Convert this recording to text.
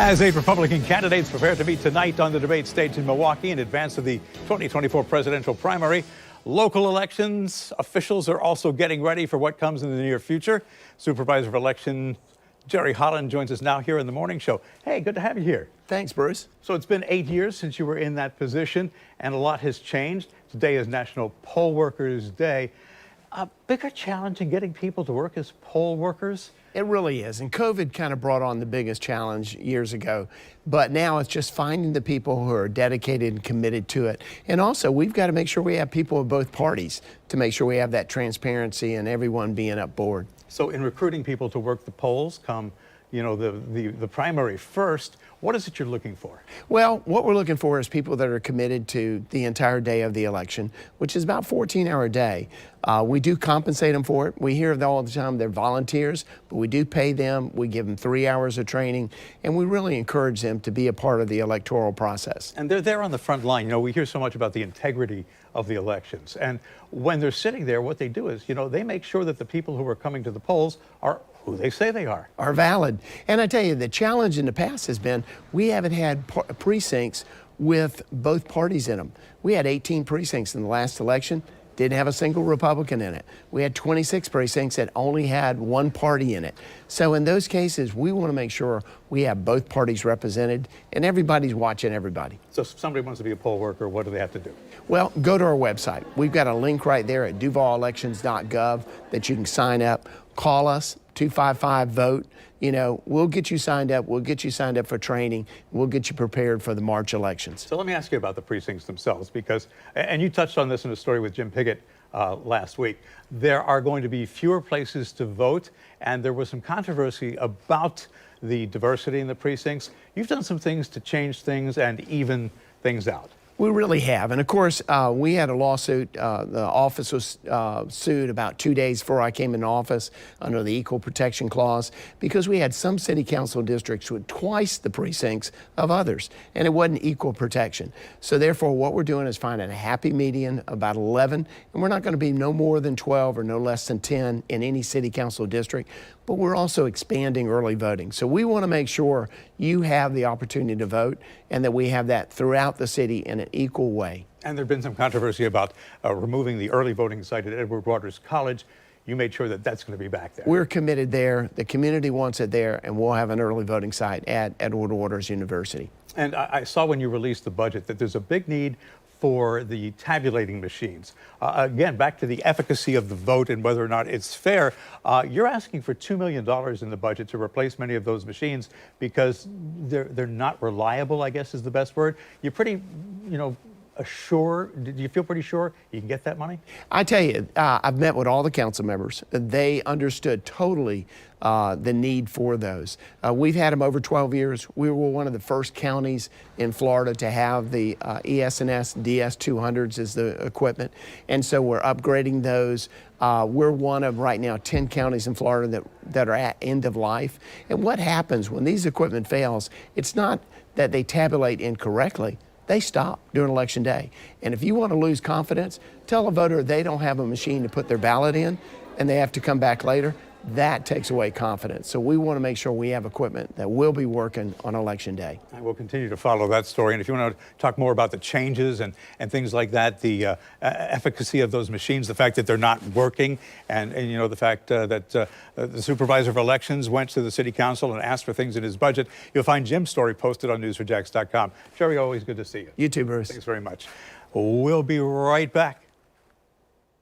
As 8 Republican candidates prepare to meet tonight on the debate stage in Milwaukee in advance of the 2024 presidential primary, local elections officials are also getting ready for what comes in the near future. Supervisor of Election Jerry Holland joins us now here in the morning show. Hey, good to have you here. Thanks, Bruce. So it's been 8 years since you were in that position, and a lot has changed. Today is National Poll Workers Day. A bigger challenge in getting people to work as poll workers? It really is. And COVID kind of brought on the biggest challenge years ago. But now it's just finding the people who are dedicated and committed to it. And also, we've got to make sure we have people of both parties to make sure we have that transparency and everyone being up board. So in recruiting people to work the polls come, the primary first, what is it you're looking for? Well, what we're looking for is people that are committed to the entire day of the election, which is about 14-hour day. We do compensate them for it. We hear all the time they're volunteers, but we do pay them. We give them 3 hours of training, and we really encourage them to be a part of the electoral process. And they're there on the front line. We hear so much about the integrity of the elections. And when they're sitting there, what they do is, they make sure that the people who are coming to the polls are who they say they are valid. And I tell you, the challenge in the past has been we haven't had precincts with both parties in them. We had 18 precincts in the last election, didn't have a single Republican in it. We had 26 precincts that only had one party in it. So in those cases, we want to make sure we have both parties represented and everybody's watching everybody. So if somebody wants to be a poll worker, what do they have to do? Well, go to our website. We've got a link right there at duvalelections.gov that you can sign up. Call us, 255-VOTE. We'll get you signed up. We'll get you signed up for training. We'll get you prepared for the March elections. So let me ask you about the precincts themselves, and you touched on this in a story with Jim Piggott last week. There are going to be fewer places to vote, and there was some controversy about the diversity in the precincts. You've done some things to change things and even things out. We really have. And of course, we had a lawsuit. The office was sued about 2 days before I came in office under the Equal Protection Clause because we had some city council districts with twice the precincts of others, and it wasn't equal protection. So therefore, what we're doing is finding a happy median, about 11, and we're not going to be no more than 12 or no less than 10 in any city council district, but we're also expanding early voting. So we want to make sure you have the opportunity to vote and that we have that throughout the city in an equal way. And there's been some controversy about removing the early voting site at Edward Waters College. You made sure that that's going to be back there. We're committed there. The community wants it there, and we'll have an early voting site at Edward Waters University. And I saw when you released the budget that there's a big need for the tabulating machines. Again, back to the efficacy of the vote and whether or not it's fair. You're asking for $2 million in the budget to replace many of those machines because they're not reliable, I guess is the best word. You're pretty, sure, do you feel pretty sure you can get that money? I tell you, I've met with all the council members. They understood totally the need for those. We've had them over 12 years. We were one of the first counties in Florida to have the ES&S DS200s as the equipment, and so we're upgrading those. We're one of right now 10 counties in Florida that are at end of life. And what happens when these equipment fails, it's not that they tabulate incorrectly. They stop during election day. And if you want to lose confidence, tell a voter they don't have a machine to put their ballot in and they have to come back later. That takes away confidence. So we want to make sure we have equipment that will be working on election day. I will continue to follow that story. And if you want to talk more about the changes and things like that, the efficacy of those machines, the fact that they're not working, and the fact that the Supervisor of Elections went to the City Council and asked for things in his budget, you'll find Jim's story posted on news4jax.com. Jerry, always good to see you. You too, Bruce. Thanks very much. We'll be right back.